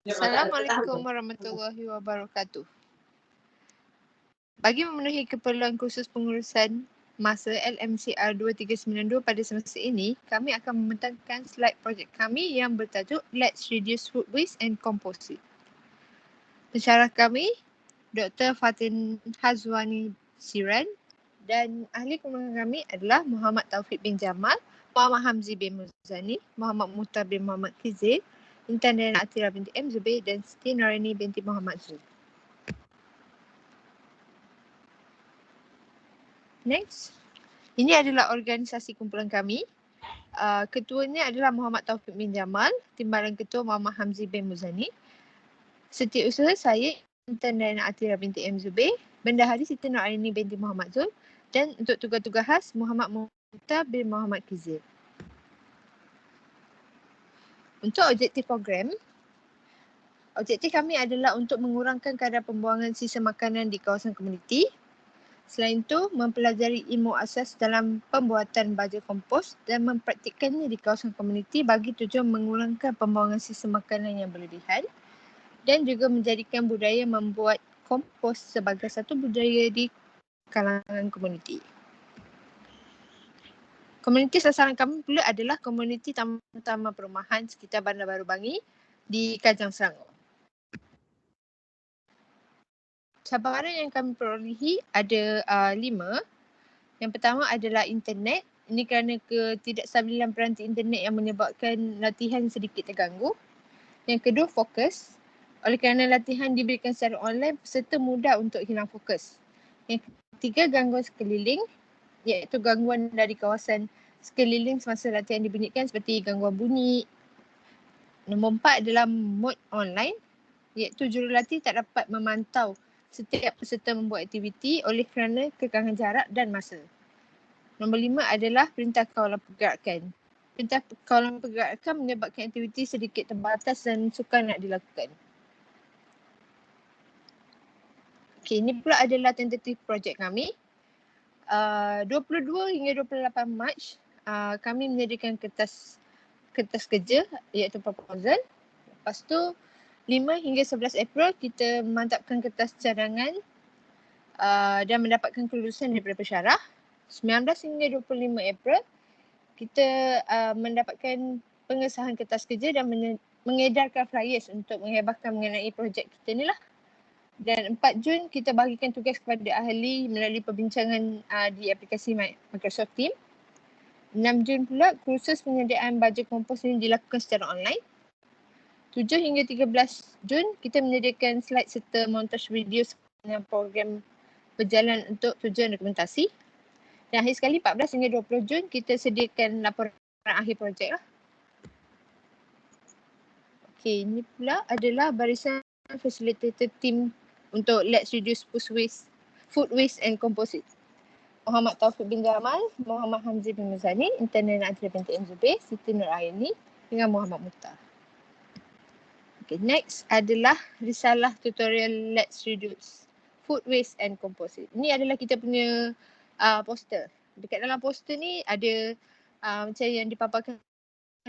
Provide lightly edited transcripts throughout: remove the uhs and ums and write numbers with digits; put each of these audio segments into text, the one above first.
Assalamualaikum warahmatullahi wabarakatuh. Bagi memenuhi keperluan khusus pengurusan masa LMCR 2392 pada semester ini, kami akan membentangkan slide projek kami yang bertajuk Let's Reduce Food Waste and Composite. Pensyarah kami, Dr. Fatin Hazwani Siran, dan ahli kembangan kami adalah Muhammad Taufik bin Jamal, Muhammad Hamzi bin Muzani, Muhammad Muhtar bin Muhammad Kizil, Intan dan Atira binti M. Zubair dan Siti Noraini binti Muhammad Zul. Next. Ini adalah organisasi kumpulan kami. Ketuanya adalah Muhammad Taufik bin Jamal, Timbalan Ketua Muhammad Hamzi bin Muzani. Setiausaha saya, Intan dan Atira binti M. Zubair, Bendahari Siti Noraini binti Muhammad Zul, dan untuk tugas-tugas khas Muhammad Muhtar bin Muhammad Kizil. Untuk objektif program, objektif kami adalah untuk mengurangkan kadar pembuangan sisa makanan di kawasan komuniti. Selain itu, mempelajari ilmu asas dalam pembuatan baja kompos dan mempraktikkannya di kawasan komuniti bagi tujuan mengurangkan pembuangan sisa makanan yang berlebihan dan juga menjadikan budaya membuat kompos sebagai satu budaya di kalangan komuniti. Komuniti sasaran kami pula adalah komuniti taman perumahan sekitar Bandar Baru Bangi di Kajang Selangor. Cabaran yang kami perolehi ada 5. Yang pertama adalah internet. Ini kerana ketidakstabilan peranti internet yang menyebabkan latihan sedikit terganggu. Yang kedua, fokus. Oleh kerana latihan diberikan secara online, peserta mudah untuk hilang fokus. Yang ketiga, gangguan sekeliling, iaitu gangguan dari kawasan sekeliling semasa latihan dibunyikan seperti gangguan bunyi. Nombor 4 adalah mode online, iaitu jurulatih tak dapat memantau setiap peserta membuat aktiviti oleh kerana kekangan jarak dan masa. Nombor 5 adalah perintah kawalan pergerakan. Perintah kawalan pergerakan menyebabkan aktiviti sedikit terbatas dan sukar nak dilakukan. Okey, ini pula adalah tentatif projek kami. 22 hingga 28 Mac, kami menyediakan kertas kerja iaitu proposal. Lepas tu 5 hingga 11 April kita memantapkan kertas cadangan dan mendapatkan kelulusan daripada pensyarah. 19 hingga 25 April kita mendapatkan pengesahan kertas kerja dan mengedarkan flyers untuk menghebahkan mengenai projek kita ni lah. Dan 4 Jun kita bagikan tugas kepada ahli melalui perbincangan di aplikasi Microsoft Teams. 6 Jun pula kursus penyediaan baja kompos ini dilakukan secara online. 7 hingga 13 Jun kita menyediakan slide serta montaj video sepanjang program berjalan untuk tujuan dokumentasi. Dan akhir sekali 14 hingga 20 Jun kita sediakan laporan akhir projek lah. Okey, ini pula adalah barisan facilitator team untuk Let's Reduce Food Waste and Composite. Muhammad Taufik bin Jamal, Muhammad Hamzi bin Muzani, Intan dan Atira binti M. Zubair, Siti Noraini dengan Muhammad Muhtar. Okay, next adalah risalah tutorial Let's Reduce Food Waste and Composite. Ini adalah kita punya poster. Dekat dalam poster ni ada macam yang dipaparkan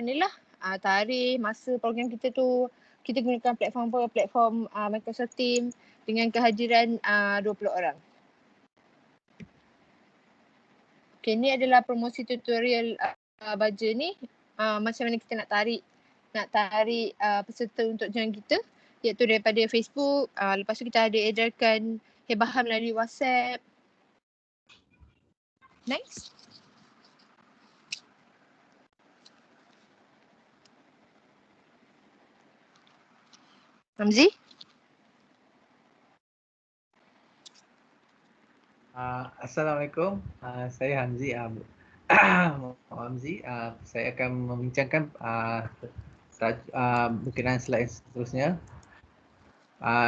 ni lah. Tarikh, masa program kita tu, kita gunakan platform apa? Platform Microsoft Teams dengan kehadiran 20 orang. Okay, ni adalah promosi tutorial baja ni. Macam mana kita nak tarik peserta untuk join kita, iaitu daripada Facebook. Lepas tu kita ada edarkan hebahan melalui WhatsApp. Next. Hamzi? Assalamualaikum. Saya Hamzi. Hamzi. Saya akan membincangkan berkenaan slide seterusnya.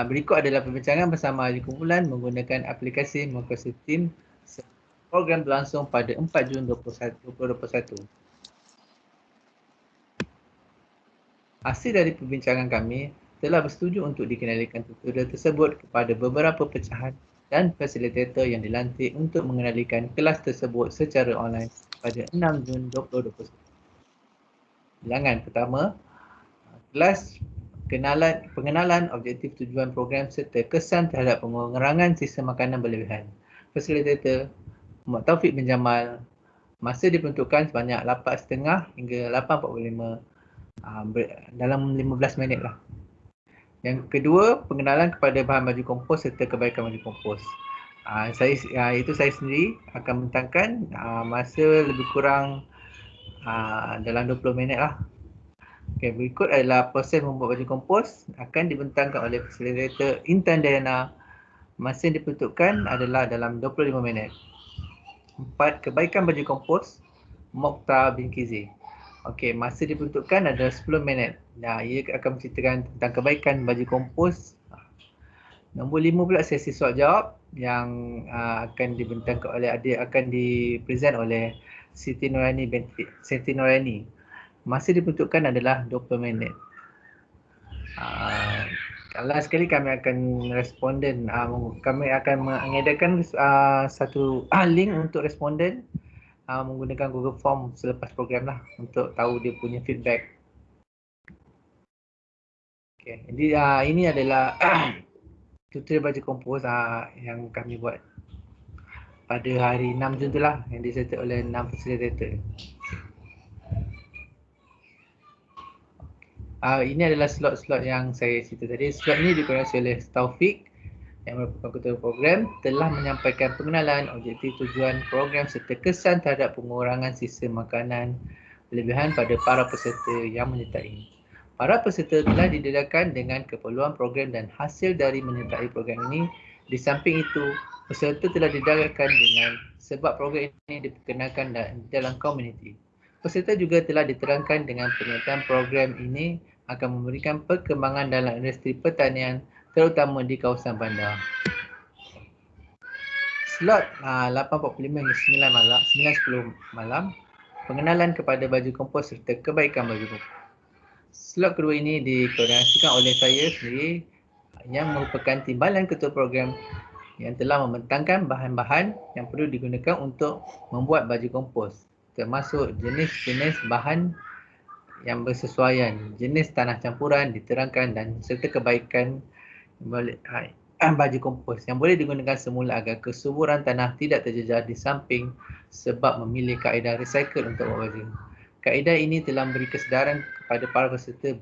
Berikut adalah perbincangan bersama ahli kumpulan menggunakan aplikasi Microsoft Teams. Program berlangsung pada 4 Jun 2021. Hasil dari perbincangan kami telah bersetuju untuk dikenalikan tutorial tersebut kepada beberapa pecahan dan fasilitator yang dilantik untuk mengenalikan kelas tersebut secara online pada 6 Jun 2021. Bilangan pertama, Kelas pengenalan objektif tujuan program serta kesan terhadap pengurangan sistem makanan berlebihan. Fasilitator Muhammad Taufik bin Jamal. Masa diperuntukkan sebanyak 8.30 hingga 8.45 dalam 15 minit lah. Yang kedua, pengenalan kepada bahan baju kompos serta kebaikan baju kompos. Saya sendiri akan bentangkan masa lebih kurang dalam 20 minit lah. Okay, berikut adalah proses membuat baju kompos akan dibentangkan oleh fasilitator Intan Dayana. Masa yang diperuntukkan adalah dalam 25 minit. 4. Kebaikan baju kompos Mokhtar bin Kizi. Okey, masa diperuntukkan adalah 10 minit. Nah, ia akan menceritakan tentang kebaikan baju kompos. Nombor 5 pula sesi soal jawab yang akan dibentangkan oleh akan dipresent oleh Siti Nurani. Masa diperuntukkan adalah 20 minit. Kalau sekali kami akan responden, kami akan mengadakan satu link untuk responden menggunakan Google Form selepas program lah untuk tahu dia punya feedback. Okay. Jadi ini adalah tutorial baju kompos yang kami buat pada hari 6 Jun tu lah, yang disertai oleh 6 facilitator. Ini adalah slot-slot yang saya cerita tadi. Slot ini dikoordinasi oleh Taufik yang merupakan ketua program, telah menyampaikan pengenalan objektif tujuan program serta kesan terhadap pengurangan sistem makanan berlebihan pada para peserta yang menyertai. Para peserta telah didedakan dengan keperluan program dan hasil dari menyertai program ini. Di samping itu, peserta telah didedakan dengan sebab program ini diperkenalkan dalam komuniti. Peserta juga telah diterangkan dengan penyertaan program ini akan memberikan perkembangan dalam industri pertanian terutama di kawasan bandar. Slot 8.45 hingga 9.10 malam, pengenalan kepada baju kompos serta kebaikan baju kompos. Slot kedua ini dikoordinasikan oleh saya sendiri yang merupakan timbalan ketua program yang telah membentangkan bahan-bahan yang perlu digunakan untuk membuat baju kompos, termasuk jenis-jenis bahan yang bersesuaian, jenis tanah campuran diterangkan dan serta kebaikan baju kompos yang boleh digunakan semula agar kesuburan tanah tidak terjejas di samping sebab memilih kaedah recycle untuk membuat baju. Kaedah ini telah memberi kesedaran kepada para peserta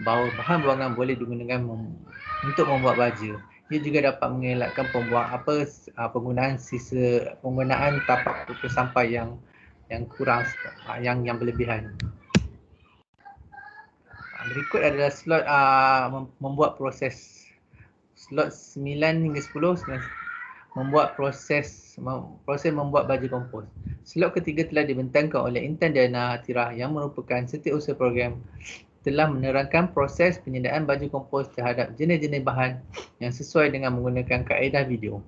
bahawa bahan buangan boleh digunakan untuk membuat baju. Ia juga dapat mengelakkan penggunaan tapak tutup sampah yang kurang, yang berlebihan. Berikut adalah slot membuat proses. Slot 9 hingga 10 membuat proses membuat baju kompos. Slot ketiga telah dibentangkan oleh Intan Dayana Atirah yang merupakan setiausaha program, telah menerangkan proses penyediaan baju kompos terhadap jenis-jenis bahan yang sesuai dengan menggunakan kaedah video.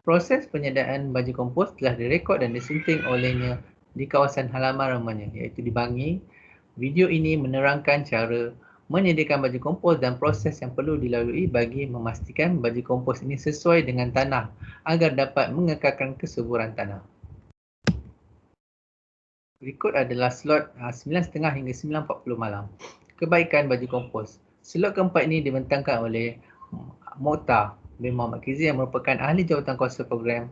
Proses penyediaan baju kompos telah direkod dan disunting olehnya di kawasan halaman rumahnya, iaitu di Bangi. Video ini menerangkan cara menyediakan baju kompos dan proses yang perlu dilalui bagi memastikan baju kompos ini sesuai dengan tanah agar dapat mengekalkan kesuburan tanah. Berikut adalah slot 9.30 hingga 9.40 malam. Kebaikan baju kompos. Slot keempat ini dibentangkan oleh Mokhtar bin Muhammad Kizi yang merupakan ahli jawatan kuasa program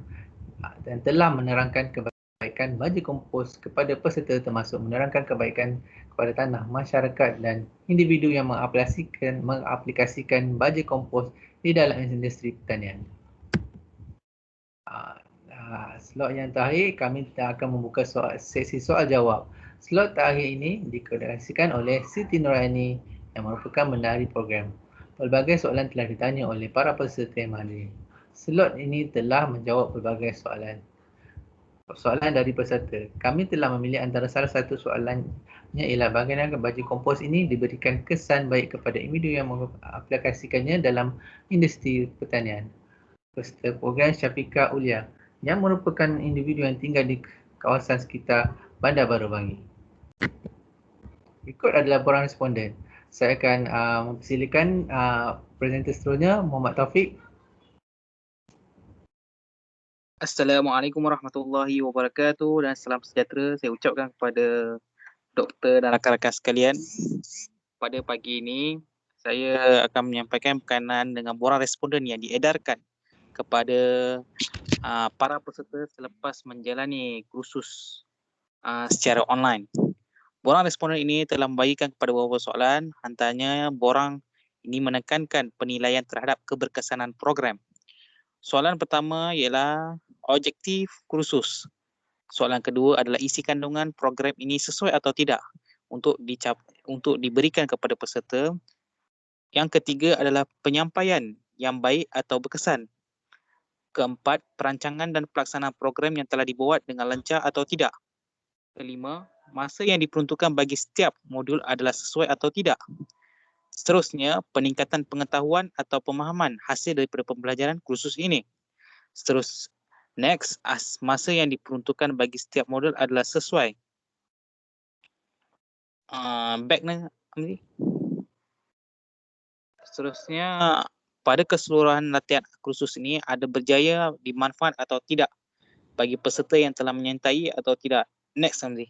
dan telah menerangkan kebaikan baju kompos kepada peserta, termasuk menerangkan kebaikan kepada tanah, masyarakat dan individu yang mengaplikasikan baju kompos di dalam industri pertanian. Slot yang terakhir, kami akan membuka sesi soal jawab. Slot terakhir ini dikoordinasikan oleh Siti Nurani yang merupakan bendahari program. Pelbagai soalan telah ditanya oleh para peserta yang hadir. Slot ini telah menjawab pelbagai soalan dari peserta. Kami telah memilih antara salah satu soalannya ialah bagaimana baju kompos ini diberikan kesan baik kepada individu yang mengaplikasikannya dalam industri pertanian. Peserta program Syafiqah Ulia yang merupakan individu yang tinggal di kawasan sekitar Bandar Baru Bangi. Berikut adalah borang responden. Saya akan mempersilakan presenter seterusnya, Muhammad Taufik. Assalamualaikum warahmatullahi wabarakatuh dan salam sejahtera saya ucapkan kepada doktor dan rakan-rakan sekalian. pada pagi ini saya akan menyampaikan berkenaan dengan borang responden yang diedarkan kepada para peserta selepas menjalani kursus secara online. Borang responden ini telah membagikan kepada beberapa soalan, antaranya borang ini menekankan penilaian terhadap keberkesanan program. Soalan pertama ialah objektif kursus. Soalan kedua adalah isi kandungan program ini sesuai atau tidak untuk diberikan kepada peserta. Yang ketiga adalah penyampaian yang baik atau berkesan. Keempat, perancangan dan pelaksanaan program yang telah dibuat dengan lancar atau tidak. Kelima, masa yang diperuntukkan bagi setiap modul adalah sesuai atau tidak. Seterusnya, peningkatan pengetahuan atau pemahaman hasil daripada pembelajaran kursus ini. Next, masa yang diperuntukkan bagi setiap modul adalah sesuai. Seterusnya, pada keseluruhan latihan kursus ini ada berjaya dimanfaat atau tidak bagi peserta yang telah menyertai atau tidak. Next, Amri.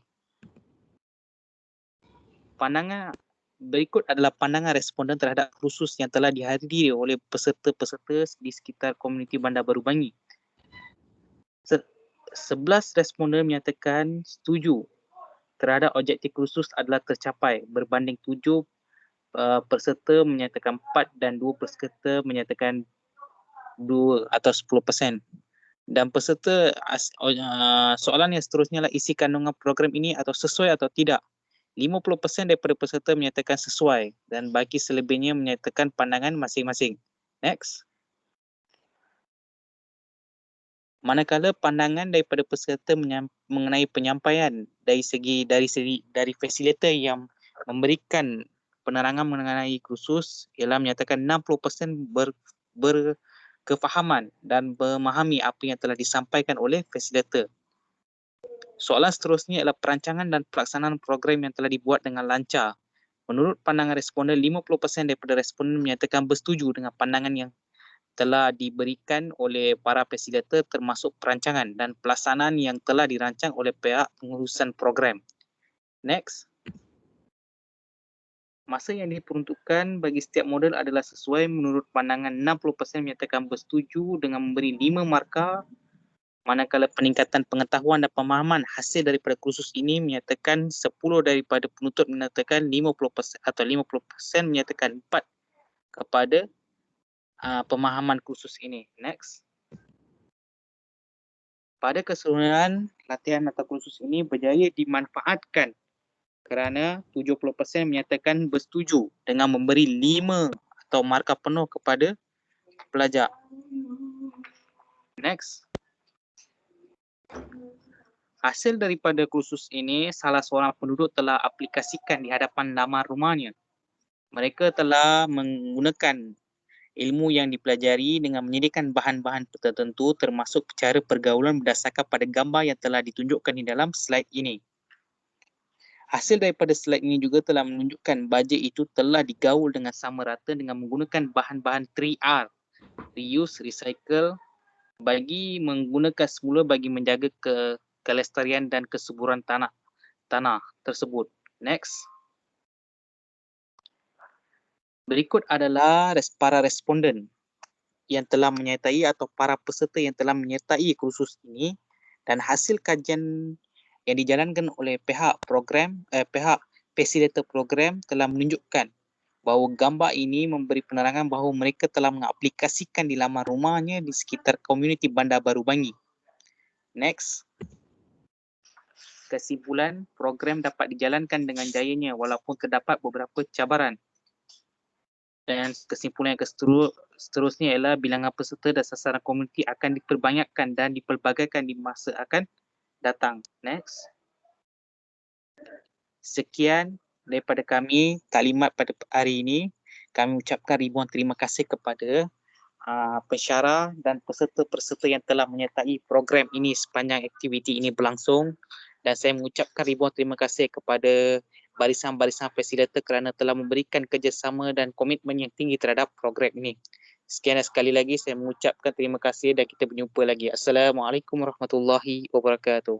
Pandangan berikut adalah pandangan responden terhadap kursus yang telah dihadiri oleh peserta-peserta di sekitar komuniti Bandar Baru Bangi. 11 responden menyatakan setuju terhadap objektif kursus adalah tercapai berbanding 7 peserta menyatakan 4 dan 2 peserta menyatakan 2 atau 10%. Dan peserta soalan yang seterusnya adalah isi kandungan program ini atau sesuai atau tidak. 50% daripada peserta menyatakan sesuai dan bagi selebihnya menyatakan pandangan masing-masing. Next. Manakala pandangan daripada peserta mengenai penyampaian dari fasilitator yang memberikan penerangan mengenai kursus ialah menyatakan 60% berkefahaman dan memahami apa yang telah disampaikan oleh fasilitator. Soalan seterusnya ialah perancangan dan pelaksanaan program yang telah dibuat dengan lancar. Menurut pandangan responden, 50% daripada responden menyatakan bersetuju dengan pandangan yang telah diberikan oleh para fasilitator termasuk perancangan dan pelaksanaan yang telah dirancang oleh pihak pengurusan program. Next. Masa yang diperuntukkan bagi setiap modul adalah sesuai. Menurut pandangan 60% menyatakan bersetuju dengan memberi 5 markah. Manakala peningkatan pengetahuan dan pemahaman hasil daripada kursus ini menyatakan 10 daripada penuntut menyatakan 50% atau 50% menyatakan 4 kepada pemahaman kursus ini. Next. Pada keseluruhan latihan atau kursus ini berjaya dimanfaatkan kerana 70% menyatakan bersetuju dengan memberi 5 atau markah penuh kepada pelajar. Next. Hasil daripada kursus ini, salah seorang penduduk telah aplikasikan di hadapan laman rumahnya. Mereka telah menggunakan ilmu yang dipelajari dengan menyediakan bahan-bahan tertentu termasuk cara pergaulan berdasarkan pada gambar yang telah ditunjukkan di dalam slide ini. Hasil daripada slide ini juga telah menunjukkan bajet itu telah digaul dengan sama rata dengan menggunakan bahan-bahan 3R, reuse, recycle, bagi menggunakan semula bagi menjaga kelestarian dan kesuburan tanah tersebut. Next. Berikut adalah para responden yang telah menyertai atau para peserta yang telah menyertai kursus ini dan hasil kajian yang dijalankan oleh pihak fasilitator program telah menunjukkan bahawa gambar ini memberi penerangan bahawa mereka telah mengaplikasikan di laman rumahnya di sekitar komuniti Bandar Baru Bangi. Next. Kesimpulan, program dapat dijalankan dengan jayanya walaupun terdapat beberapa cabaran. Dan kesimpulan yang seterusnya ialah bilangan peserta dan sasaran komuniti akan diperbanyakkan dan dipelbagaikan di masa akan datang. Next. Sekian daripada kami taklimat pada hari ini. Kami ucapkan ribuan terima kasih kepada pensyarah dan peserta-peserta yang telah menyertai program ini sepanjang aktiviti ini berlangsung. Dan saya mengucapkan ribuan terima kasih kepada barisan-barisan fasilitator kerana telah memberikan kerjasama dan komitmen yang tinggi terhadap program ini. Sekian dan sekali lagi saya mengucapkan terima kasih dan kita berjumpa lagi. Assalamualaikum warahmatullahi wabarakatuh.